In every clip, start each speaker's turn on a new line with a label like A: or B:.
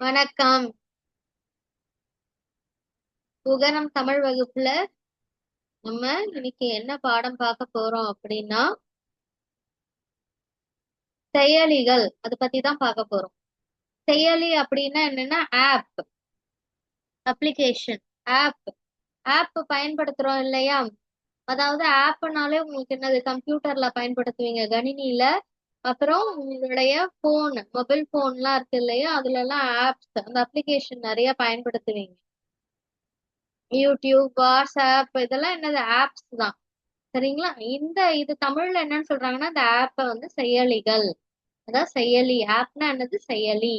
A: வணக்கம். உகரம் தமிழ் வகுப்புல நம்ம இன்னைக்கு என்ன பாடம் பார்க்க போறோம் அப்படின்னா, செயலிகள் அதை பத்தி தான் பார்க்க போறோம். செயலி அப்படின்னா என்னன்னா ஆப், அப்ளிகேஷன், ஆப். ஆப் பயன்படுத்துறோம் இல்லையா? அதாவது ஆப்னாலே உங்களுக்கு என்னது, கம்ப்யூட்டர்ல பயன்படுத்துவீங்க, கணினியில. அப்புறம் உங்களுடைய போன், மொபைல் போன்லாம் இருக்கு இல்லையா, அதுல எல்லாம் ஆப்ஸ், அந்த அப்ளிகேஷன் நிறைய பயன்படுத்துவீங்க. யூடியூப், வாட்ஸ்அப் இதெல்லாம் என்னது, ஆப்ஸ் தான். சரிங்களா? இது தமிழ்ல என்னன்னு சொல்றாங்கன்னா, இந்த ஆப்ப வந்து செயலிகள். அதான் செயலி. ஆப்னா என்னது, செயலி.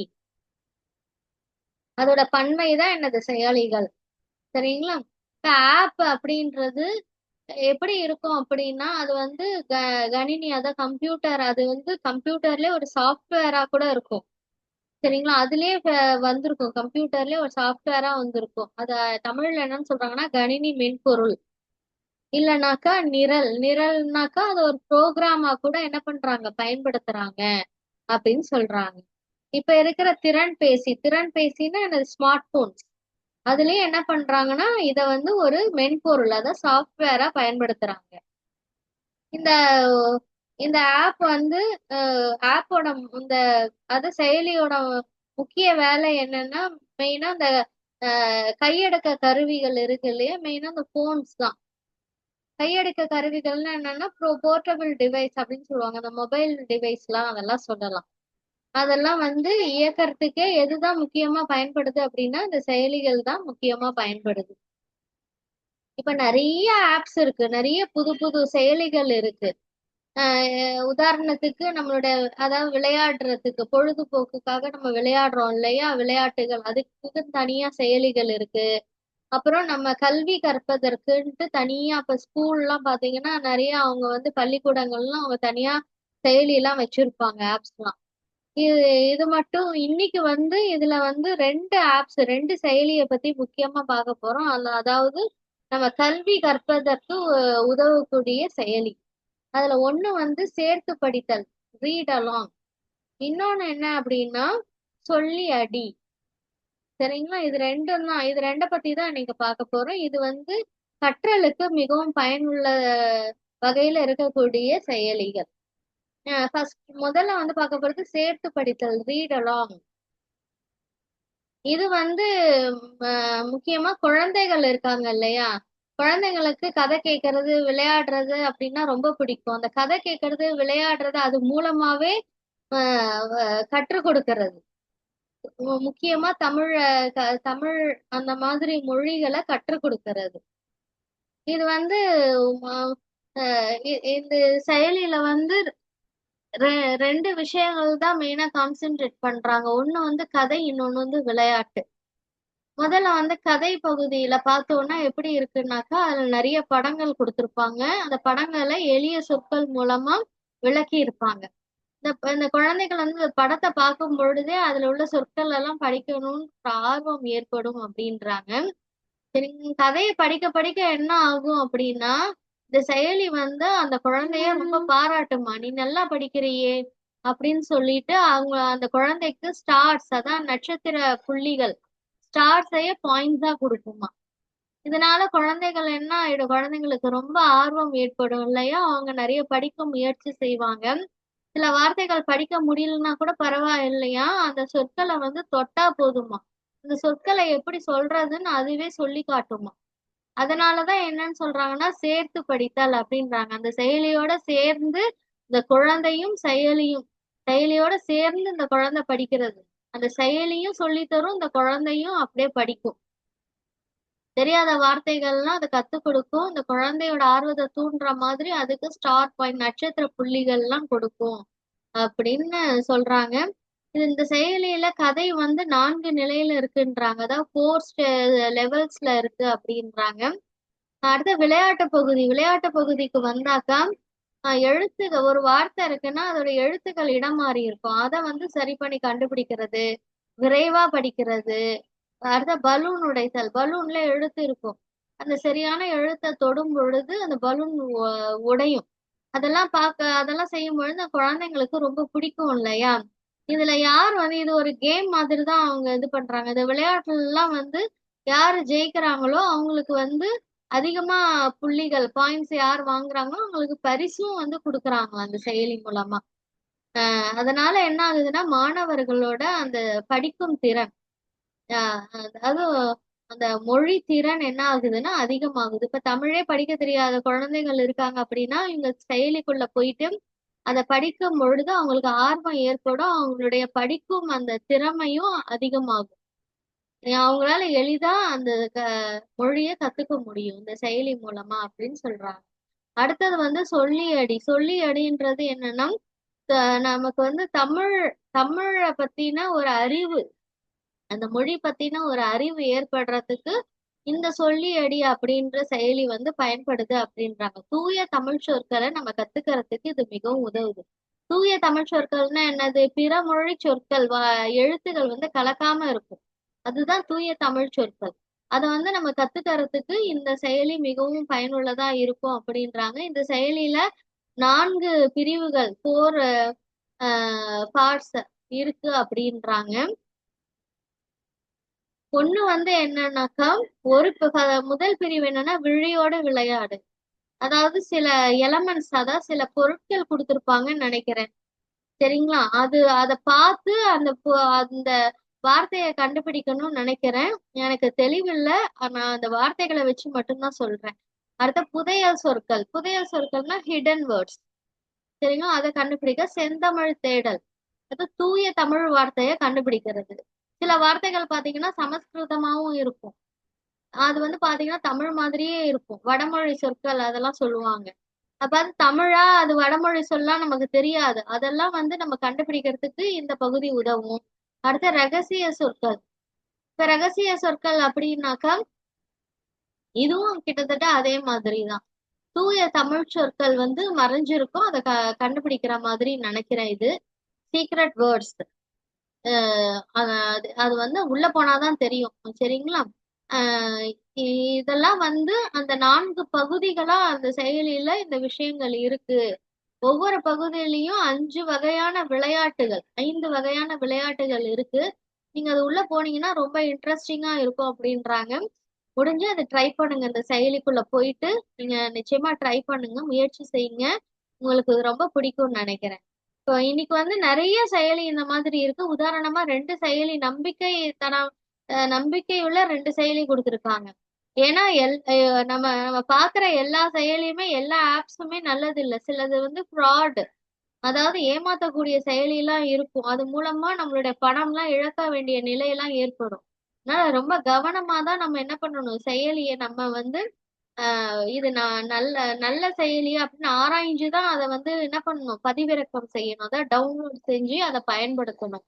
A: அதோட பன்மை தான் என்னது, செயலிகள். சரிங்களா? இப்ப ஆப் அப்படின்றது எப்படி இருக்கும் அப்படின்னா, அது வந்து கணினி, அதான் கம்ப்யூட்டர், அது வந்து கம்ப்யூட்டர்லயே ஒரு சாஃப்ட்வேரா கூட இருக்கும். சரிங்களா? அதுலயே வந்திருக்கும், கம்ப்யூட்டர்லயே ஒரு சாஃப்ட்வேரா வந்திருக்கும். அத தமிழ்ல என்னன்னு சொல்றாங்கன்னா, கணினி மென்பொருள். இல்லனாக்கா நிரல். நிரல்னாக்கா அது ஒரு ப்ரோக்ராமா கூட என்ன பண்றாங்க, பயன்படுத்துறாங்க அப்படின்னு சொல்றாங்க. இப்ப இருக்கிற திறன் பேசின்னா எனது ஸ்மார்ட் போன்ஸ், அதுலயே என்ன பண்றாங்கன்னா இத வந்து ஒரு மென்பொருள், அதாவது சாஃப்ட்வேரா பயன்படுத்துறாங்க. இந்த இந்த ஆப் வந்து ஆப்போட இந்த செயலியோட முக்கிய வேலை என்னன்னா, மெயினா இந்த கையடக்க கருவிகள் இருக்கு இல்லையா, மெயினா இந்த போன்ஸ் தான். கையடக்க கருவிகள்னா என்னன்னா, போர்ட்டபிள் டிவைஸ் அப்படின்னு சொல்லுவாங்க. அந்த மொபைல் டிவைஸ்லாம் அதெல்லாம் சொல்லலாம். அதெல்லாம் வந்து இயக்கறதுக்கே எதுதான் முக்கியமா பயன்படுது அப்படின்னா, இந்த செயலிகள் தான் முக்கியமா பயன்படுது. இப்ப நிறைய ஆப்ஸ் இருக்கு, நிறைய புது புது செயலிகள் இருக்கு. உதாரணத்துக்கு நம்மளுடைய, அதாவது விளையாடுறதுக்கு, பொழுதுபோக்குக்காக நம்ம விளையாடுறோம் இல்லையா, விளையாட்டுகள், அதுக்கு தனியா செயலிகள் இருக்கு. அப்புறம் நம்ம கல்வி கற்பதற்குன்ட்டு தனியா இப்ப ஸ்கூல்லாம் பாத்தீங்கன்னா நிறைய அவங்க வந்து பள்ளிக்கூடங்கள்லாம் அவங்க தனியா செயலி எல்லாம் வச்சிருப்பாங்க, ஆப்ஸ்லாம். இது இது மட்டும் இன்னைக்கு வந்து இதுல வந்து ரெண்டு ஆப்ஸ், ரெண்டு செயலியை பத்தி முக்கியமா பார்க்க போறோம். அதாவது நம்ம கல்வி கற்பதற்கு உதவக்கூடிய செயலி. அதுல ஒண்ணு வந்து சேர்த்து படித்தல், ரீட் அலாங். இன்னொன்னு என்ன அப்படின்னா, சொல்லி அடி. சரிங்களா? இது ரெண்டும் தான், இது ரெண்டை பத்தி தான் இன்னைக்கு பார்க்க போறோம். இது வந்து கற்றலுக்கு மிகவும் பயனுள்ள வகையில இருக்கக்கூடிய செயலிகள். முதல்ல வந்து பார்க்க போறது சேர்த்து படித்தல், ரீட் அலாங். இது வந்து முக்கியமா குழந்தைகள் இருக்காங்க இல்லையா, குழந்தைங்களுக்கு கதை கேட்கறது, விளையாடுறது அப்படின்னா ரொம்ப பிடிக்கும். அந்த கதை கேட்கறது, விளையாடுறது அது மூலமாவே கற்றுக் கொடுக்கறது. முக்கியமா தமிழ் அந்த மாதிரி மொழிகளை கற்றுக் கொடுக்கறது. இது வந்து அஹ் இந்த செயலியில வந்து ரெண்டு விஷயங்கள் தான் மெயினா கான்சென்ட்ரேட் பண்றாங்க. ஒண்ணு வந்து கதை, இன்னொன்னு வந்து விளையாட்டு. முதல்ல வந்து கதை பகுதியில பார்த்தோம்னா எப்படி இருக்குன்னாக்கா, அதுல நிறைய படங்கள் கொடுத்திருப்பாங்க. அந்த படங்களை எளிய சொற்கள் மூலமா விளக்கி இருப்பாங்க. இந்த குழந்தைகள் வந்து இந்த படத்தை பார்க்கும் பொழுதே அதுல உள்ள சொற்கள் எல்லாம் படிக்கணும்ன்ற ஆர்வம் ஏற்படும் அப்படின்றாங்க. சரி, கதையை படிக்க படிக்க என்ன ஆகும் அப்படின்னா, இந்த செயலி வந்து அந்த குழந்தைய ரொம்ப பாராட்டுமா, நீ நல்லா படிக்கிறியே அப்படின்னு சொல்லிட்டு அவங்க அந்த குழந்தைக்கு ஸ்டார்ஸ், அதான் நட்சத்திர புள்ளிகள், ஸ்டார்ஸையே பாயிண்ட்ஸா கொடுக்குமா. இதனால குழந்தைகள் என்ன ஆயிடும், குழந்தைங்களுக்கு ரொம்ப ஆர்வம் ஏற்படும் இல்லையா, அவங்க நிறைய படிக்க முயற்சி செய்வாங்க. சில வார்த்தைகள் படிக்க முடியலன்னா கூட பரவாயில்லையா, அந்த சொற்களை வந்து தொட்டா போதுமா, இந்த சொற்களை எப்படி சொல்றதுன்னு அதுவே சொல்லி காட்டுமா. அதனாலதான் என்னன்னு சொல்றாங்கன்னா, சேர்த்து படித்தல் அப்படின்றாங்க. அந்த செயலியோட சேர்ந்து இந்த குழந்தையும் செயலியோட சேர்ந்து இந்த குழந்தை படிக்கிறது. அந்த செயலியும் சொல்லித் தரும், இந்த குழந்தையும் அப்படியே படிக்கும். தெரியாத வார்த்தைகள்லாம் அது கத்துக் கொடுக்கும். இந்த குழந்தையோட ஆர்வத்தை தூண்டுற மாதிரி அதுக்கு ஸ்டார் பாயிண்ட், நட்சத்திர புள்ளிகள் எல்லாம் கொடுக்கும் அப்படின்னு சொல்றாங்க. இந்த செயலியில கதை வந்து 4 நிலையில இருக்குன்றாங்க, அதாவது 4 லெவல்ஸ்ல இருக்கு அப்படின்றாங்க. அடுத்த விளையாட்டு பகுதிக்கு வந்தாக்கா, எழுத்துகள், ஒரு வார்த்தை இருக்குன்னா அதோட எழுத்துக்கள் இடம் மாறி இருக்கும், அதை வந்து சரி பண்ணி கண்டுபிடிக்கிறது, விரைவா படிக்கிறது. அடுத்த பலூன் உடைத்தல், பலூன்ல எழுத்து இருக்கும், அந்த சரியான எழுத்தை தொடும் பொழுது அந்த பலூன் உடையும். அதெல்லாம் செய்யும் பொழுது அந்த குழந்தைங்களுக்கு ரொம்ப பிடிக்கும் இல்லையா. இதுல யார் வந்து இது ஒரு கேம் மாதிரி தான் அவங்க இது பண்றாங்க. இந்த விளையாட்டுல எல்லாம் வந்து யாரு ஜெயிக்கிறாங்களோ அவங்களுக்கு வந்து அதிகமா புள்ளிகள் பாயிண்ட்ஸ் யார் வாங்குறாங்களோ அவங்களுக்கு பரிசும் வந்து கொடுக்குறாங்க அந்த செயலி மூலமா. அதனால என்ன ஆகுதுன்னா மாணவர்களோட அந்த படிக்கும் திறன், அதாவது அந்த மொழி திறன் என்ன ஆகுதுன்னா அதிகமாகுது. இப்ப தமிழே படிக்க தெரியாத குழந்தைகள் இருக்காங்க அப்படின்னா இவங்க செயலிக்குள்ள போயிட்டு அதை படிக்கும் பொழுது அவங்களுக்கு ஆர்வம் ஏற்படும். அவங்களுடைய படிக்கும் அந்த திறமையும் அதிகமாகும். அவங்களால எளிதா அந்த மொழியை கத்துக்க முடியும் இந்த செயலி மூலமா அப்படின்னு சொல்றாங்க. அடுத்தது வந்து சொல்லியடி. சொல்லியடின்றது என்னன்னா நமக்கு வந்து தமிழை பத்தின ஒரு அறிவு, அந்த மொழி பத்தின ஒரு அறிவு ஏற்படுறதுக்கு இந்த சொல்லியடி அப்படின்ற செயலி வந்து பயன்படுது அப்படின்றாங்க. தூய தமிழ் சொற்களை நம்ம கத்துக்கிறதுக்கு இது மிகவும் உதவுது. தூய தமிழ் சொற்கள்னா என்னது? பிற மொழி சொற்கள் எழுத்துகள் வந்து கலக்காம இருக்கும், அதுதான் தூய தமிழ் சொற்கள். அதை வந்து நம்ம கத்துக்கிறதுக்கு இந்த செயலி மிகவும் பயனுள்ளதா இருக்கும் அப்படின்றாங்க. இந்த செயலியில 4 பிரிவுகள், 4 பார்ட்ஸ் இருக்கு அப்படின்றாங்க. ஒண்ணு வந்து என்னன்னாக்கா, ஒரு முதல் பிரிவு என்னன்னா விழியோட விளையாடு. அதாவது சில எலமெண்ட்ஸ், அதாவது சில பொருட்கள் கொடுத்திருப்பாங்கன்னு நினைக்கிறேன். சரிங்களா? அதை பார்த்து அந்த வார்த்தையை கண்டுபிடிக்கணும்னு நினைக்கிறேன். எனக்கு தெளிவில்லை. நான் அந்த வார்த்தைகளை வச்சு மட்டும்தான் சொல்றேன். அடுத்த புதையல் சொற்கள். புதையல் சொற்கள்னா ஹிடன் வேர்ட்ஸ். சரிங்களா? அதை கண்டுபிடிக்க செந்தமிழ் தேடல், அது தூய தமிழ் வார்த்தையை கண்டுபிடிக்கிறது. சில வார்த்தைகள் பாத்தீங்கன்னா சமஸ்கிருதமாவும் இருக்கும், அது வந்து பாத்தீங்கன்னா தமிழ் மாதிரியே இருக்கும். வடமொழி சொற்கள் அதெல்லாம் சொல்லுவாங்க. அப்ப அது தமிழா அது வடமொழி சொல்லலாம் நமக்கு தெரியாது. அதெல்லாம் வந்து நம்ம கண்டுபிடிக்கிறதுக்கு இந்த பகுதி உதவும். அடுத்த ரகசிய சொற்கள். இப்ப ரகசிய சொற்கள் அப்படின்னாக்கா இதுவும் கிட்டத்தட்ட அதே மாதிரிதான். தூய தமிழ் சொற்கள் வந்து மறைஞ்சிருக்கும், அதை கண்டுபிடிக்கிற மாதிரி நினைக்கிறேன். இது சீக்ரெட் வேர்ட்ஸ். அது வந்து உள்ள போனாதான் தெரியும். சரிங்களா? இதெல்லாம் வந்து அந்த 4 பகுதிகளா அந்த செயலியில இந்த விஷயங்கள் இருக்கு. ஒவ்வொரு பகுதியிலையும் 5 வகையான விளையாட்டுகள், 5 வகையான விளையாட்டுகள் இருக்கு. நீங்க அது உள்ள போனீங்கன்னா ரொம்ப இன்ட்ரெஸ்டிங்கா இருக்கும் அப்படின்றாங்க. முடிஞ்சு அதை ட்ரை பண்ணுங்க. இந்த செயலிக்குள்ள போயிட்டு நீங்க நிச்சயமா ட்ரை பண்ணுங்க, முயற்சி செய்யுங்க. உங்களுக்கு ரொம்ப பிடிக்கும்னு நினைக்கிறேன். இப்போ இன்னைக்கு வந்து நிறைய செயலி இந்த மாதிரி இருக்கு. உதாரணமா 2 செயலி நம்பிக்கையுள்ள 2 செயலி கொடுத்துருக்காங்க. ஏன்னா நம்ம நம்ம பாக்குற எல்லா செயலியுமே எல்லா ஆப்ஸுமே நல்லது இல்லை. சிலது வந்து ஃப்ராட், அதாவது ஏமாத்தக்கூடிய செயலி எல்லாம் இருக்கும். அது மூலமா நம்மளுடைய பணம்லாம் இழக்க வேண்டிய நிலையெல்லாம் ஏற்படும். அதனால ரொம்ப கவனமா தான் நம்ம என்ன பண்ணணும், செயலியை நம்ம வந்து இது நான் நல்ல நல்ல செயலியா அப்படின்னு ஆராய்ஞ்சுதான் அதை வந்து என்ன பண்ணணும், பதிவிறக்கம் செய்யணும். அதை டவுன்லோட் செஞ்சு அதை பயன்படுத்தணும்.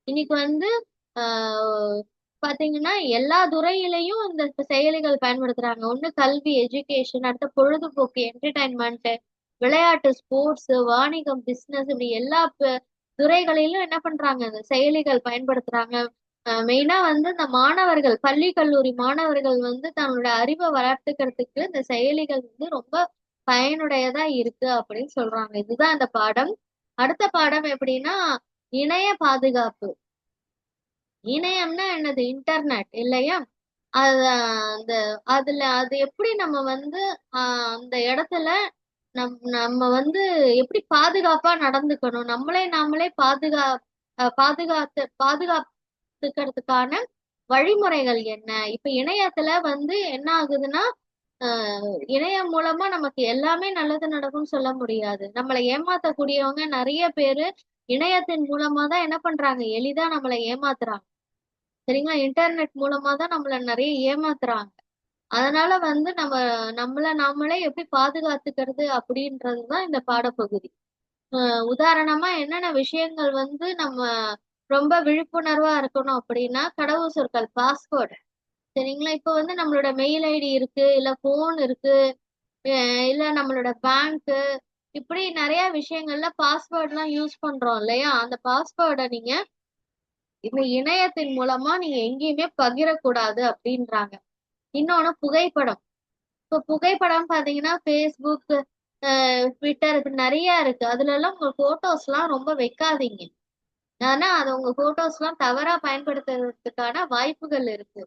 A: இன்னைக்கு வந்து ஆஹ் பாத்தீங்கன்னா எல்லா துறையிலையும் இந்த செயலிகள் பயன்படுத்துறாங்க. ஒண்ணு கல்வி, எஜுகேஷன், அடுத்த பொழுதுபோக்கு, என்டர்டைன்மெண்ட், விளையாட்டு, ஸ்போர்ட்ஸ், வாணிகம், பிசினஸ், இப்படி எல்லா துறைகளிலும் என்ன பண்றாங்க, இந்த செயலிகள் பயன்படுத்துறாங்க. மெயினா வந்து இந்த மாணவர்கள், பள்ளி கல்லூரி மாணவர்கள் வந்து தன்னோட அறிவை வளர்த்துக்கிறதுக்கு இந்த செயலிகள் வந்து ரொம்ப பயனுடையதா இருக்கு அப்படின்னு சொல்றாங்க. இதுதான் இந்த பாடம். அடுத்த பாடம் எப்படின்னா இணைய பாதுகாப்பு. இணையம்னா என்னது? இன்டர்நெட் இல்லையா? அது அந்த அது எப்படி நம்ம வந்து அந்த இடத்துல நம்ம வந்து எப்படி பாதுகாப்பா நடந்துக்கணும், நாமளே பாதுகாத்துக்கிறதுக்கான வழிமுறைகள் என்ன? இப்ப இணையத்துல வந்து என்ன ஆகுதுன்னா இணையம் மூலமா நமக்கு எல்லாமே நல்லது நடக்கும்னு சொல்ல முடியாது. நம்மளை ஏமாத்தக்கூடியவங்க நிறைய பேரு இணையத்தின் மூலமா தான் என்ன பண்றாங்க, எளிதா நம்மளை ஏமாத்துறாங்க. சரிங்களா? இன்டர்நெட் மூலமா தான் நம்மள நிறைய ஏமாத்துறாங்க. அதனால வந்து நாமளே எப்படி பாதுகாத்துக்கிறது அப்படின்றதுதான் இந்த பாடப்பகுதி. உதாரணமா என்னென்ன விஷயங்கள் வந்து நம்ம ரொம்ப விழிப்புணர்வா இருக்கணும் அப்படின்னா, கடவுள் சொற்கள், பாஸ்வேர்டு. சரிங்களா? இப்ப வந்து நம்மளோட மெயில் ஐடி இருக்கு, இல்ல போன் இருக்கு, இல்ல நம்மளோட பேங்க், இப்படி நிறைய விஷயங்கள்ல பாஸ்வேர்ட்லாம் யூஸ் பண்றோம் இல்லையா? அந்த பாஸ்வேர்டை நீங்க இந்த இணையத்தின் மூலமா நீங்க எங்கேயுமே பகிரக்கூடாது அப்படின்றாங்க. இன்னொன்னு புகைப்படம். இப்ப புகைப்படம் பாத்தீங்கன்னா ஃபேஸ்புக், ட்விட்டர், இப்படி நிறைய இருக்கு. அதுல எல்லாம் உங்க போட்டோஸ் எல்லாம் ரொம்ப வைக்காதீங்க. ஆனா அது உங்க போட்டோஸ் எல்லாம் தவறா பயன்படுத்துறதுக்கான வாய்ப்புகள் இருக்கு.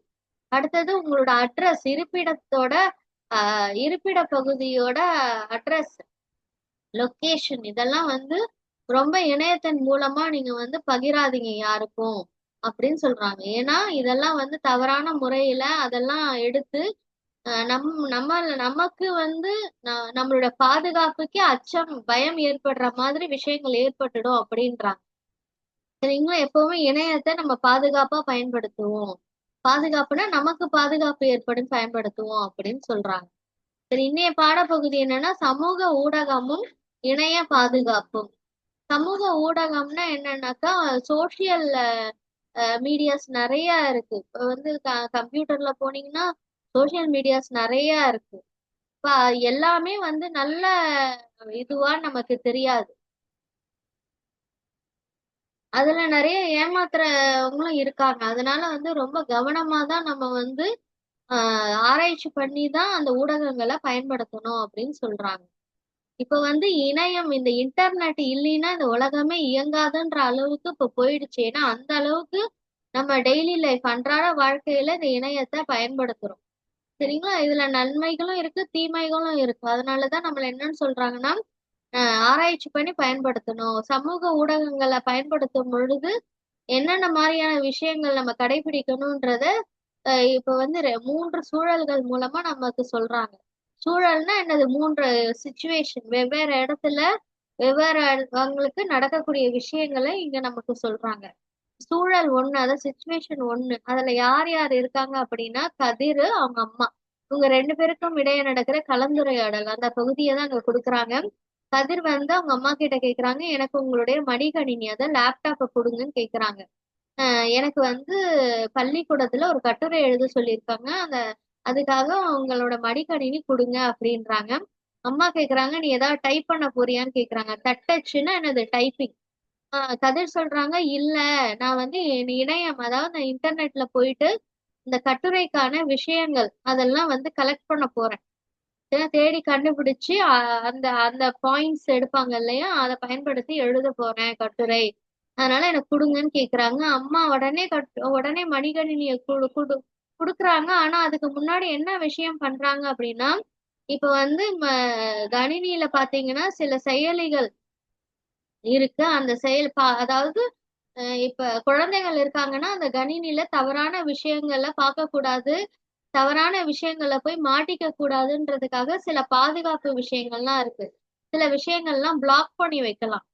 A: அடுத்தது உங்களோட அட்ரஸ், இருப்பிடத்தோட இருப்பிட பகுதியோட அட்ரஸ், லொகேஷன் இதெல்லாம் வந்து ரொம்ப இணையத்தின் மூலமா நீங்க வந்து பகிராதீங்க யாருக்கும் அப்படின்னு சொல்றாங்க. ஏன்னா இதெல்லாம் வந்து தவறான முறையில அதெல்லாம் எடுத்து நமக்கு வந்து நம்மளோட பாதுகாப்புக்கே அச்சம், பயம் ஏற்படுற மாதிரி விஷயங்கள் ஏற்பட்டுடும் அப்படின்றாங்க. சரிங்களா? எப்பவுமே இணையத்தை நம்ம பாதுகாப்பா பயன்படுத்துவோம். பாதுகாப்புனா நமக்கு பாதுகாப்பு ஏற்படும் பயன்படுத்துவோம் அப்படின்னு சொல்றாங்க. சரி, இன்னைய பாடப்பகுதி என்னன்னா சமூக ஊடகமும் இணைய பாதுகாப்பும். சமூக ஊடகம்னா என்னன்னாக்கா சோசியல் மீடியாஸ் நிறைய இருக்கு. இப்ப வந்து கம்ப்யூட்டர்ல போனீங்கன்னா சோசியல் மீடியாஸ் நிறைய இருக்கு. இப்ப எல்லாமே வந்து நல்ல இதுவா நமக்கு தெரியாது. அதுல நிறைய ஏமாத்துறவங்களும் இருக்காங்க. அதனால வந்து ரொம்ப கவனமா தான் நம்ம வந்து ஆராய்ச்சி பண்ணி தான் அந்த ஊடகங்களை பயன்படுத்தணும் அப்படின்னு சொல்றாங்க. இப்ப வந்து இணையம், இந்த இன்டர்நெட் இல்லைன்னா இந்த உலகமே இயங்காதுன்ற அளவுக்கு இப்ப போயிடுச்சு. ஏன்னா அந்த அளவுக்கு நம்ம டெய்லி லைஃப் அன்றாட வாழ்க்கையில இந்த இணையத்தை பயன்படுத்துறோம். சரிங்களா? இதுல நன்மைகளும் இருக்கு, தீமைகளும் இருக்கு. அதனாலதான் நம்மள என்னன்னு சொல்றாங்கன்னா ஆராய்ச்சி பண்ணி பயன்படுத்தணும். சமூக ஊடகங்களை பயன்படுத்தும் பொழுது என்னென்ன மாதிரியான விஷயங்கள் நம்ம கடைபிடிக்கணும்ன்றத இப்ப வந்து 3 சூழல்கள் மூலமா நமக்கு சொல்றாங்க. சூழல்னா என்னது? 3 சிச்சுவேஷன், வெவ்வேறு இடத்துல வெவ்வேறு அவங்களுக்கு நடக்கக்கூடிய விஷயங்களை இங்க நமக்கு சொல்றாங்க. சூழல் 1, அதாவது சிச்சுவேஷன் 1. அதுல யார் யார் இருக்காங்க அப்படின்னா கதிர், அவங்க அம்மா, இவங்க 2 பேருக்கும் இடையே நடக்கிற கலந்துரையாடல் அந்த பகுதியை தான் அங்க கொடுக்குறாங்க. கதிர் வந்து அவங்க அம்மா கிட்ட கேக்குறாங்க, எனக்கு உங்களுடைய மடிக்கணினி அதாவது லேப்டாப்பை கொடுங்கன்னு கேக்குறாங்க. எனக்கு வந்து பள்ளிக்கூடத்துல ஒரு கட்டுரை எழுத சொல்லியிருக்காங்க. அதுக்காக உங்களோட மடிக்கணினி கொடுங்க அப்படின்றாங்க. அம்மா கேக்குறாங்க, நீ ஏதாவது டைப் பண்ண போறியான்னு கேக்குறாங்க. தட்டச்சுன்னா என்னது? டைப்பிங். கதிர் சொல்றாங்க, இல்ல, நான் வந்து இணையம், அதாவது நான் இன்டர்நெட்ல போயிட்டு இந்த கட்டுரைக்கான விஷயங்கள் அதெல்லாம் வந்து கலெக்ட் பண்ண போறேன். தேடி கண்டுபிடிச்சு அந்த அந்த பாயிண்ட்ஸ் எடுப்பாங்க இல்லையா, அதை பயன்படுத்தி எழுத போறேன் கட்டுரை. அதனால எனக்கு கொடுங்கன்னு கேக்குறாங்க. அம்மா உடனே உடனே மடிக்கணினியை குடுக்குறாங்க. ஆனா அதுக்கு முன்னாடி என்ன விஷயம் பண்றாங்க அப்படின்னா, இப்ப வந்து கணினியில பாத்தீங்கன்னா சில செயலிகள் இருக்கு. அந்த அதாவது இப்ப குழந்தைகள் இருக்காங்கன்னா அந்த கணினில தவறான விஷயங்களை பார்க்க கூடாது, தவறான விஷயங்களை போய் மாட்டிக்க கூடாதுன்றதுக்காக சில பாதுகாப்பு விஷயங்கள்லாம் இருக்கு. சில விஷயங்கள்லாம் பிளாக் பண்ணி வைக்கலாம்.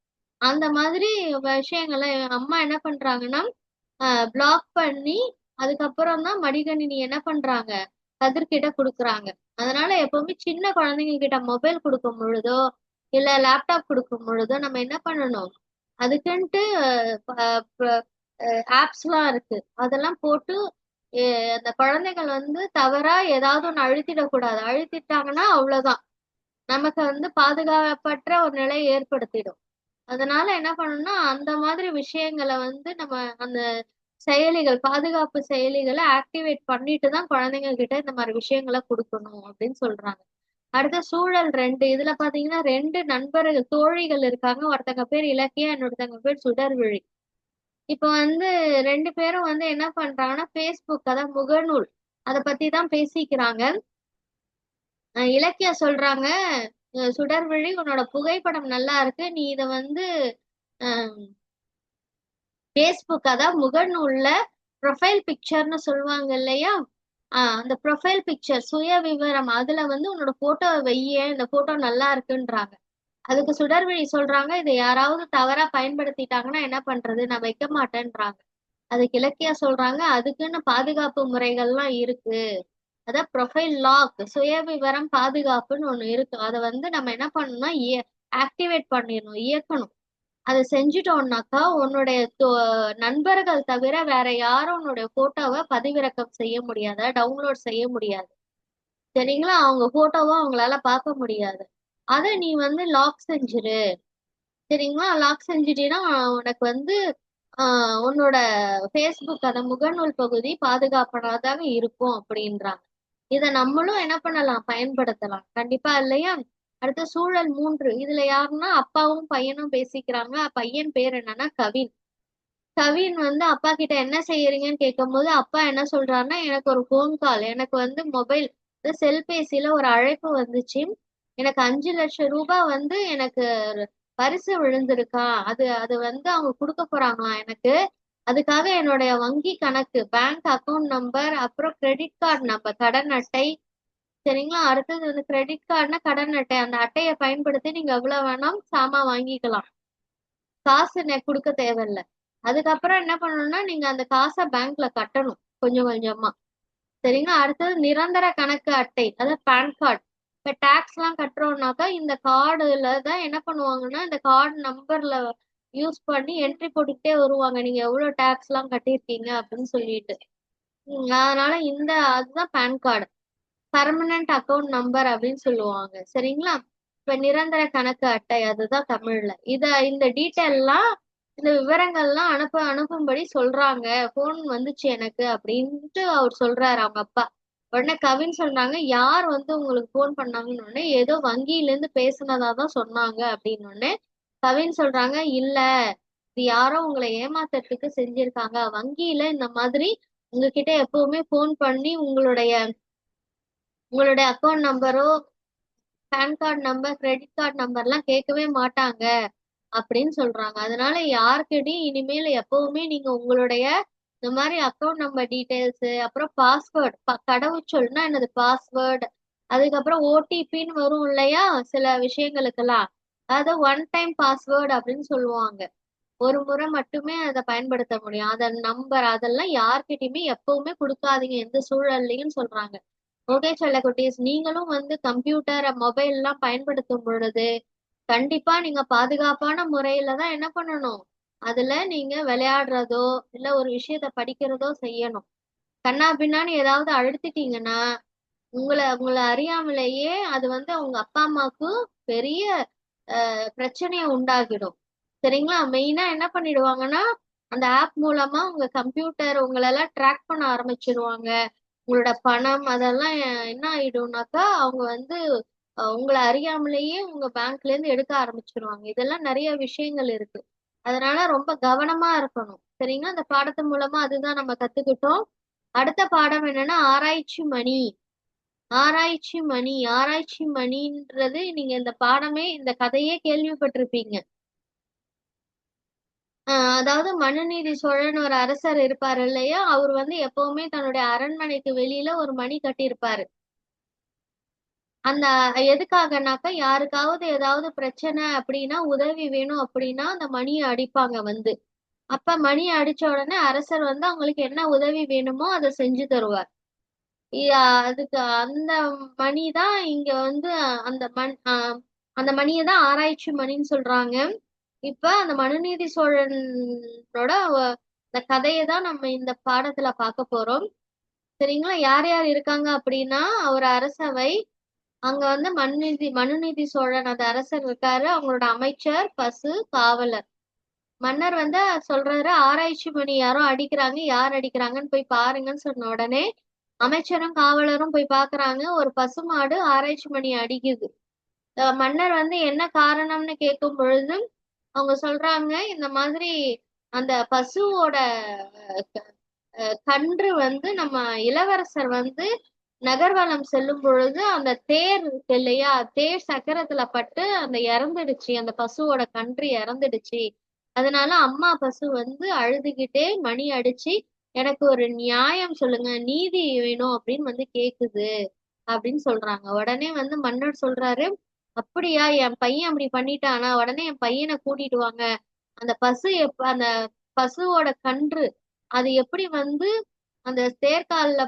A: அந்த மாதிரி விஷயங்களை அம்மா என்ன பண்றாங்கன்னா பிளாக் பண்ணி அதுக்கப்புறம் தான் மடிக்கணினி என்ன பண்றாங்க கதிர்கிட்ட கொடுக்குறாங்க. அதனால எப்பவுமே சின்ன குழந்தைங்க கிட்ட மொபைல் கொடுக்கும் பொழுதோ இல்ல லேப்டாப் கொடுக்கும் பொழுதோ நம்ம என்ன பண்ணணும், அதுக்குன்ட்டு ஆப்ஸ்லாம் இருக்கு. அதெல்லாம் போட்டு அந்த குழந்தைகள் வந்து தவறா ஏதாவது ஒண்ணு அழுத்திடக்கூடாது. அழுத்திட்டாங்கன்னா அவ்வளவுதான், நமக்கு வந்து பாதுகாப்பற்ற ஒரு நிலை ஏற்படுத்திடும். அதனால என்ன பண்ணணும்னா அந்த மாதிரி விஷயங்களை வந்து நம்ம அந்த செயலிகள், பாதுகாப்பு செயலிகளை ஆக்டிவேட் பண்ணிட்டு தான் குழந்தைங்க கிட்ட இந்த மாதிரி விஷயங்களை கொடுக்கணும் அப்படின்னு சொல்றாங்க. அடுத்த சூழல் 2. இதுல பாத்தீங்கன்னா 2 நண்பர்கள், தோழிகள் இருக்காங்க. ஒருத்தங்க பேர் இலக்கியா, இன்னொருத்தங்க பேர் சுடர்விழி. இப்ப வந்து 2 பேரும் வந்து என்ன பண்றாங்கன்னா ஃபேஸ்புக், அதான் முகநூல், அதை பத்தி தான் பேசிக்கிறாங்க. இலக்கியா சொல்றாங்க, சுடர்விழி, உன்னோட புகைப்படம் நல்லா இருக்கு, நீ இத வந்து ஃபேஸ்புக், அதான் முகநூல்ல ப்ரொஃபைல் பிக்சர்னு சொல்லுவாங்க இல்லையா, அந்த ப்ரொஃபைல் பிக்சர் சுய விவரம் அதுல வந்து உன்னோட போட்டோ வைய, இந்த போட்டோ நல்லா இருக்குன்றாங்க. அதுக்கு சுடர்விழி சொல்றாங்க, இதை யாராவது தவறா பயன்படுத்திட்டாங்கன்னா என்ன பண்றது, நான் வைக்க மாட்டேன்றாங்க. அதுக்கு இலக்கியா சொல்றாங்க, அதுக்குன்னு பாதுகாப்பு முறைகள்லாம் இருக்கு. அதான் ப்ரொஃபைல் லாக், சுய விவரம் பாதுகாப்புன்னு ஒண்ணு இருக்கு. அதை வந்து நம்ம என்ன பண்ணணும்னா ஆக்டிவேட் பண்ணிடணும், இயக்கணும். அதை செஞ்சுட்டோம்னாக்கா உன்னுடைய நண்பர்கள் தவிர வேற யாரும் உன்னுடைய போட்டோவை பதிவிறக்கம் செய்ய முடியாது, டவுன்லோட் செய்ய முடியாது. சரிங்களா? அவங்க போட்டோவை அவங்களால பார்க்க முடியாது. அதை நீ வந்து லாக் செஞ்சிரு. சரிங்களா? லாக் செஞ்சுட்டீங்கன்னா உனக்கு வந்து உன்னோட ஃபேஸ்புக், அந்த முகநூல் பகுதி பாதுகாப்பானதாக இருக்கும் அப்படின்றாங்க. இதை நம்மளும் என்ன பண்ணலாம், பயன்படுத்தலாம் கண்டிப்பா இல்லையா? அடுத்த சூழல் 3. இதுல யாருன்னா அப்பாவும் பையனும் பேசிக்கிறாங்க. பையன் பேர் என்னன்னா கவின். கவின் வந்து அப்பா கிட்ட என்ன செய்யறீங்கன்னு கேட்கும்போது அப்பா என்ன சொல்றாருன்னா, எனக்கு ஒரு ஃபோன் கால், எனக்கு வந்து மொபைல் செல்பேசியில ஒரு அழைப்பு வந்துச்சு. எனக்கு 5 லட்சம் ரூபாய் வந்து எனக்கு பரிசு விழுந்திருக்கா, அது அது வந்து அவங்க கொடுக்க போறாங்களாம் எனக்கு. அதுக்காக என்னுடைய வங்கி கணக்கு, பேங்க் அக்கவுண்ட் நம்பர், அப்புறம் கிரெடிட் கார்டு நம்பர், கடன் அட்டை, சரிங்களா? அடுத்தது வந்து கிரெடிட் கார்டுனா கடன் அட்டை, அந்த அட்டையை பயன்படுத்தி நீங்க எவ்வளவு வேணாம் சாமான் வாங்கிக்கலாம். காசு கொடுக்க தேவையில்ல. அதுக்கப்புறம் என்ன பண்ணணும்னா நீங்க அந்த காசை பேங்க்ல கட்டணும் கொஞ்சம் கொஞ்சமா. சரிங்களா? அடுத்தது நிரந்தர கணக்கு அட்டை, அதாவது பேன் கார்டு. இப்ப டாக்ஸ் எல்லாம் கட்டுறோம்னாக்கா இந்த கார்டுல தான் என்ன பண்ணுவாங்கன்னா இந்த கார்டு நம்பர்ல யூஸ் பண்ணி என்ட்ரி போட்டுக்கிட்டே வருவாங்க, நீங்க எவ்வளவு டாக்ஸ் எல்லாம் கட்டியிருக்கீங்க அப்படின்னு சொல்லிட்டு. அதனால அதுதான் PAN card. Permanent account number அப்படின்னு சொல்லுவாங்க. சரிங்களா? இப்ப நிரந்தர கணக்கு அட்டை அதுதான் தமிழ்ல. இந்த டீட்டெயில்லாம், இந்த விவரங்கள்லாம் அனுப்பும்படி சொல்றாங்க. போன் வந்துச்சு எனக்கு அப்படின்ட்டு அவர் சொல்றாரு அவங்க அப்பா. உடனே கவின் சொல்றாங்க, யார் வந்து உங்களுக்கு போன் பண்ணாங்கன்னு உடனே ஏதோ வங்கியில இருந்து பேசுனதா தான் சொன்னாங்க அப்படின்னு உடனே கவின் சொல்றாங்க, இல்ல இது யாரோ உங்களை ஏமாத்துறதுக்கு செஞ்சிருக்காங்க. வங்கியில இந்த மாதிரி உங்ககிட்ட எப்பவுமே போன் பண்ணி உங்களுடைய உங்களுடைய அக்கவுண்ட் நம்பரோ, PAN card number, credit card நம்பர்லாம் கேட்கவே மாட்டாங்க அப்படின்னு சொல்றாங்க. அதனால யார்கிட்டயும் இனிமேல் எப்பவுமே நீங்க உங்களுடைய இந்த மாதிரி அக்கவுண்ட் நம்பர் டீடைல்ஸ், அப்புறம் பாஸ்வேர்டு, கடவுச்சொல்னா என்னது பாஸ்வேர்டு, அதுக்கப்புறம் ஓடிபின்னு வரும் இல்லையா சில விஷயங்களுக்கெல்லாம், அதாவது ஒன் டைம் பாஸ்வேர்டு அப்படின்னு சொல்லுவாங்க. ஒரு முறை மட்டுமே அதை பயன்படுத்த முடியும். அதன் நம்பர் அதெல்லாம் யார்கிட்டயுமே எப்பவுமே கொடுக்காதீங்க எந்த சூழல்லையும் சொல்றாங்க. ஓகே செல்லக்குட்டீஸ், நீங்களும் வந்து கம்ப்யூட்டர் மொபைல் எல்லாம் பயன்படுத்தும் பொழுது கண்டிப்பா நீங்க பாதுகாப்பான முறையில தான் என்ன பண்ணணும், அதுல நீங்க விளையாடுறதோ இல்ல ஒரு விஷயத்த படிக்கிறதோ செய்யணும். கண்ணா பின்னான்னு ஏதாவது அழுத்திட்டீங்கன்னா உங்களை உங்களை அறியாமலேயே அது வந்து அவங்க அப்பா அம்மாவுக்கு பெரிய பிரச்சனையை உண்டாகிடும். சரிங்களா? மெயினா என்ன பண்ணிடுவாங்கன்னா அந்த ஆப் மூலமா உங்க கம்ப்யூட்டர் உங்களெல்லாம் ட்ராக் பண்ண ஆரம்பிச்சிருவாங்க. உங்களோட பணம் அதெல்லாம் என்ன ஆயிடும்னாக்கா அவங்க வந்து உங்களை அறியாமலேயே உங்க பேங்க்ல இருந்து எடுக்க ஆரம்பிச்சிருவாங்க. இதெல்லாம் நிறைய விஷயங்கள் இருக்கு. அதனால ரொம்ப கவனமா இருக்கணும். சரிங்களா? அந்த பாடத்து மூலமா அதுதான் நம்ம கத்துக்கிட்டோம். அடுத்த பாடம் என்னன்னா ஆராய்ச்சி மணி. ஆராய்ச்சி மணின்றது நீங்க இந்த பாடமே இந்த கதையே கேள்விப்பட்டிருப்பீங்க. அதாவது மனுநீதி சோழன் ஒரு அரசர் இருப்பாரு இல்லையா, அவர் வந்து எப்பவுமே தன்னுடைய அரண்மனைக்கு வெளியில ஒரு மணி கட்டியிருப்பாரு. அந்த எதுக்காகனாக்கா யாருக்காவது ஏதாவது பிரச்சனை அப்படின்னா, உதவி வேணும் அப்படின்னா அந்த மணியை அடிப்பாங்க வந்து. அப்ப மணியை அடிச்ச உடனே அரசர் வந்து அவங்களுக்கு என்ன உதவி வேணுமோ அதை செஞ்சு தருவார். அதுக்கு அந்த மணி தான் இங்க வந்து அந்த அந்த மணியை தான் ஆராய்ச்சி மணின்னு சொல்றாங்க. இப்ப அந்த மனுநீதி சோழனோட இந்த கதையை தான் நம்ம இந்த பாடத்துல பார்க்க போறோம். சரிங்களா? யார் யார் இருக்காங்க அப்படின்னா ஒரு அரசவை, அங்க வந்து மனுநீதி சோழன் அந்த அரசர் இருக்காரு, அவங்களோட அமைச்சர், பசு, காவலர். மன்னர் வந்து சொல்றாரு, ஆராய்ச்சி மணி யாரோ அடிக்கிறாங்க, யார் அடிக்கிறாங்கன்னு போய் பாருங்கன்னு சொன்ன உடனே அமைச்சரும் காவலரும் போய் பாக்குறாங்க, ஒரு பசுமாடு ஆராய்ச்சி மணி அடிக்குது. மன்னர் வந்து என்ன காரணம்னு கேட்கும் பொழுது அவங்க சொல்றாங்க, இந்த மாதிரி அந்த பசுவோட கன்று வந்து நம்ம இளவரசர் வந்து நகர்வலம் செல்லும் பொழுது அந்த தேர் இருக்கு இல்லையா, தேர் சக்கரத்துல பட்டு அந்த இறந்துடுச்சு, அந்த பசுவோட கன்று இறந்துடுச்சு. அதனால அம்மா பசு வந்து அழுதுகிட்டே மணி அடிச்சு எனக்கு ஒரு நியாயம் சொல்லுங்க, நீதி வேணும் அப்படின்னு வந்து கேக்குது அப்படின்னு சொல்றாங்க. உடனே வந்து மன்னர் சொல்றாரு, அப்படியா, என் பையன் அப்படி பண்ணிட்டானா, உடனே என் பையனை கூட்டிட்டு வாங்க. அந்த அந்த பசுவோட கன்று அது எப்படி வந்து அந்த தேர்கால்ல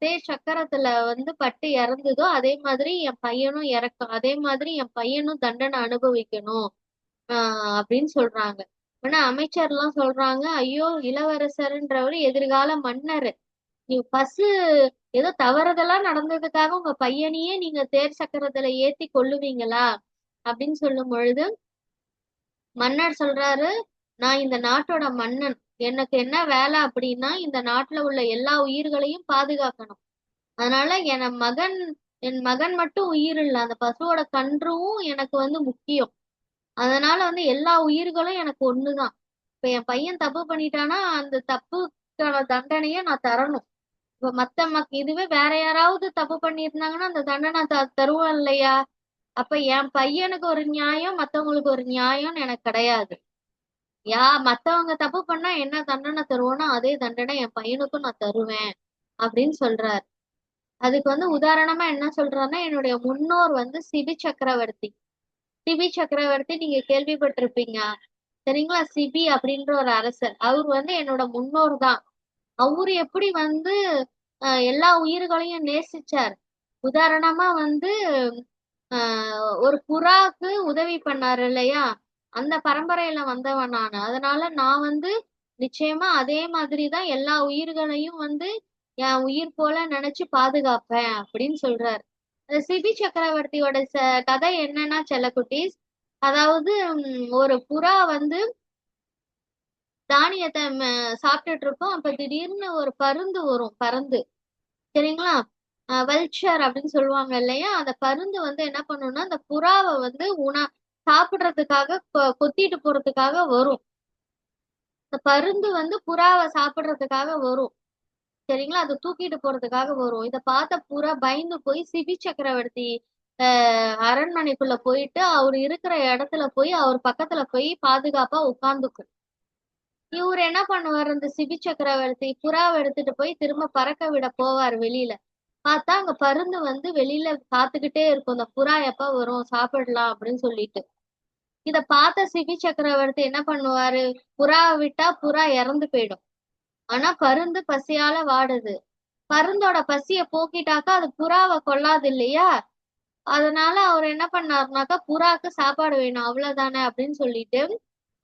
A: தேர் சக்கரத்துல வந்து பட்டு இறந்ததோ அதே மாதிரி என் பையனும் இறக்கும், அதே மாதிரி என் பையனும் தண்டனை அனுபவிக்கணும் அப்படின்னு சொல்றாங்க. ஆனா அமைச்சர்லாம் சொல்றாங்க, ஐயோ இளவரசர்ன்றவரு எதிர்கால மன்னர், நீ ஏதோ தவறுதெல்லாம் நடந்ததுக்காக உங்க பையனையே நீங்க தேர் சக்கரத்துல ஏத்தி கொல்லுவீங்களா அப்படின்னு சொல்லும் பொழுது மன்னர் சொல்றாரு, நான் இந்த நாட்டோட மன்னன், எனக்கு என்ன வேலை அப்படின்னா இந்த நாட்டுல உள்ள எல்லா உயிர்களையும் பாதுகாக்கணும். அதனால என் மகன் மட்டும் உயிர் இல்லை, அந்த பசுவோட கன்றும் எனக்கு வந்து முக்கியம். அதனால வந்து எல்லா உயிர்களும் எனக்கு ஒண்ணுதான். இப்ப என் பையன் தப்பு பண்ணிட்டானா அந்த தப்புக்கான தண்டனைய நான் தரணும். இப்ப இதுவே வேற யாராவது தப்பு பண்ணியிருந்தாங்கன்னா அந்த தண்டனை தருவோம் இல்லையா? அப்ப என் பையனுக்கு ஒரு நியாயம், மத்தவங்களுக்கு ஒரு நியாயம்னு எனக்கு கிடையாது. மத்தவங்க தப்பு பண்ணா என்ன தண்டனை தருவோம்னா அதே தண்டனை என் பையனுக்கும் நான் தருவேன் அப்படின்னு சொல்றாரு. அதுக்கு உதாரணமா என்ன சொல்றாருன்னா, என்னுடைய முன்னோர் சிபி சக்கரவர்த்தி. சிபி சக்கரவர்த்தி நீங்க கேள்விப்பட்டிருப்பீங்க சரிங்களா? சிபி அப்படின்ற ஒரு அரசர். அவர் என்னோட முன்னோர் தான். அவரு எப்படி எல்லா உயிர்களையும் நேசிச்சார். உதாரணமா ஒரு புறாக்கு உதவி பண்ணாரு இல்லையா? அந்த பரம்பரையில வந்தவன் நானு. அதனால நான் நிச்சயமா அதே மாதிரிதான் எல்லா உயிர்களையும் என் உயிர் போல நினைச்சு பாதுகாப்பேன் அப்படின்னு சொல்றாரு. சிபி சக்கரவர்த்தியோட கதை என்னன்னா செல்லக்குட்டீஸ், அதாவது ஒரு புறா தானியத்தை சாப்பிட்டுட்டு இருக்கும். அப்ப திடீர்னு ஒரு பருந்து வரும், பறந்து சரிங்களா? வல்ச்சர் அப்படின்னு சொல்லுவாங்க இல்லையா? அந்த பருந்து என்ன பண்ணும்னா அந்த புறாவை சாப்பிடுறதுக்காக கொத்திட்டு போறதுக்காக வரும். இந்த பருந்து புறாவை சாப்பிடுறதுக்காக வரும் சரிங்களா? அதை தூக்கிட்டு போறதுக்காக வரும். இதை பார்த்த புறா பயந்து போய் சிபி சக்கரவர்த்தி அரண்மனைக்குள்ள போயிட்டு அவர் இருக்கிற இடத்துல போய் அவர் பக்கத்துல போய் பாதுகாப்பா உட்கார்ந்துக்கும். இவர் என்ன பண்ணுவார், அந்த சிபி சக்கரவர்த்தி புறாவை எடுத்துட்டு போய் திரும்ப பறக்க விட போவார் வெளியில. பார்த்தா அங்க பருந்து வெளியில காத்துக்கிட்டே இருக்கும், அந்த புறா எப்ப வரும் சாப்பிடலாம் அப்படின்னு சொல்லிட்டு. இத பார்த்த சிபி சக்கரவர்த்தி என்ன பண்ணுவாரு, புறாவை விட்டா புறா இறந்து போயிடும். ஆனா பருந்து பசியால வாடுது. பருந்தோட பசிய போக்கிட்டாக்கா அது புறாவை கொல்லாது இல்லையா? அதனால அவர் என்ன பண்ணாருனாக்கா, புறாக்கு சாப்பாடு வேணும் அவ்வளவுதானே அப்படின்னு சொல்லிட்டு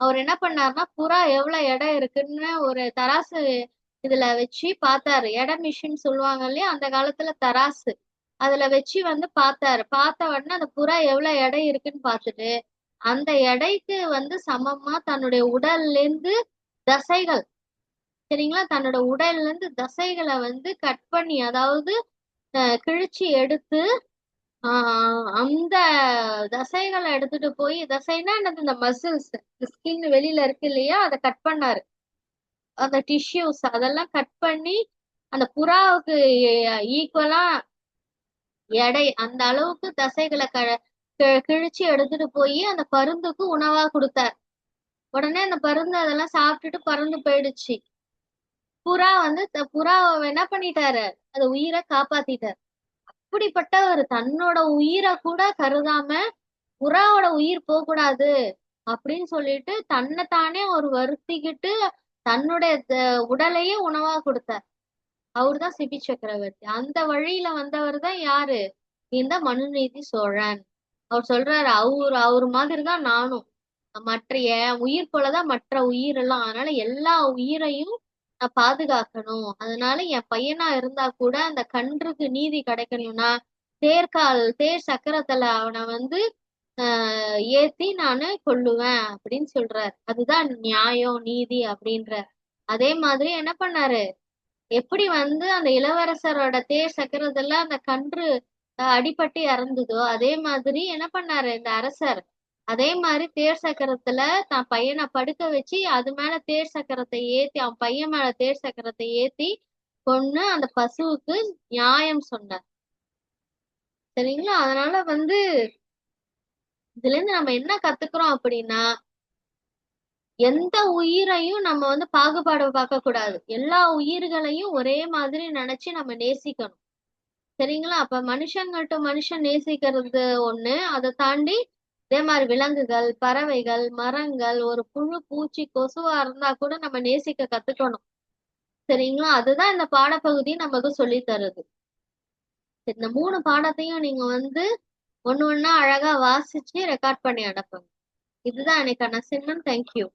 A: அவர் என்ன பண்ணாருன்னா, புறா எவ்வளவு எடை இருக்குன்னு ஒரு தராசு இதுல வச்சு பார்த்தாரு. எடை மிஷின் சொல்லுவாங்க இல்லையா, அந்த காலத்துல தராசு. அதுல வச்சு பார்த்தாரு. பார்த்த உடனே அந்த புறா எவ்வளவு எடை இருக்குன்னு பார்த்துட்டு அந்த எடைக்கு சமமா தன்னுடைய உடல்ல இருந்து தசைகள் சரிங்களா, தன்னோட உடல்ல இருந்து தசைகளை கட் பண்ணி, அதாவது கிழிச்சு எடுத்து அந்த தசைகளை எடுத்துட்டு போய், தசைனா என்னது, இந்த மசில்ஸ், ஸ்கின் வெளியில இருக்கு இல்லையா, அதை கட் பண்ணாரு. அந்த டிஷ்யூஸ் அதெல்லாம் கட் பண்ணி அந்த புறாவுக்கு ஈக்குவலா எடை அந்த அளவுக்கு தசைகளை கிழிச்சு எடுத்துட்டு போய் அந்த பருந்துக்கு உணவா கொடுத்தார். உடனே அந்த பருந்து அதெல்லாம் சாப்பிட்டுட்டு பறந்து போயிடுச்சு. புறா புறாவை என்ன பண்ணிட்டாரு, அது உயிரை காப்பாத்திட்டார். அப்படிப்பட்ட ஒரு தன்னோட உயிரை கூட கருதாம புறாவோட உயிர் போகக்கூடாது அப்படின்னு சொல்லிட்டு தன்னைத்தானே ஒரு வருத்திக்கிட்டு தன்னுடைய உடலையே உணவா கொடுத்தார். அவர்தான் சிபி சக்கரவர்த்தி. அந்த வழியில வந்தவர் தான் யாரு, இந்த மனுநீதி சோழன். அவர் சொல்றாரு, அவர் மாதிரிதான் நானும், மற்ற உயிர் போலதான் மற்ற உயிர் எல்லாம். அதனால எல்லா உயிரையும் நான் பாதுகாக்கணும். அதனால என் பையனா இருந்தா கூட அந்த கன்றுக்கு நீதி கிடைக்கணும்னா தேர் சக்கரத்துல அவனை ஏத்தி நானு கொல்லுவேன் அப்படின்னு சொல்றாரு. அதுதான் நியாயம் நீதி அப்படின்ற. அதே மாதிரி என்ன பண்ணாரு, எப்படி அந்த இளவரசரோட தேர் சக்கரத்துல அந்த கன்று அடிபட்டு இறந்ததோ அதே மாதிரி என்ன பண்ணாரு இந்த அரசர், அதே மாதிரி தேர் சக்கரத்துல தான் பையனை படுக்க வச்சு அது மேல தேர் சக்கரத்தை ஏத்தி, அவன் பையன் மேல தேர் சக்கரத்தை ஏத்தி கொன்னு அந்த பசுவுக்கு நியாயம் சொன்னார் சரிங்களா? அதனால இதுல இருந்து நம்ம என்ன கத்துக்கிறோம் அப்படின்னா, எந்த உயிரையும் நம்ம பாகுபாடு பார்க்க கூடாது. எல்லா உயிர்களையும் ஒரே மாதிரி நினைச்சு நம்ம நேசிக்கணும் சரிங்களா? அப்ப மனுஷங்கள்ட்ட மனுஷன் நேசிக்கிறது ஒண்ணு, அதை தாண்டி இதே மாதிரி விலங்குகள், பறவைகள், மரங்கள், ஒரு புழு பூச்சி கொசுவா இருந்தா கூட நம்ம நேசிக்க கத்துக்கணும் சரிங்களா? அதுதான் இந்த பாடப்பகுதி நமக்கு சொல்லி தருது. இந்த 3 பாடத்தையும் நீங்க ஒண்ணு ஒண்ணா அழகா வாசிச்சு ரெக்கார்ட் பண்ணி அனுப்புங்க. இதுதான் எனக்கான அசைன்மெண்ட். தேங்க்யூ.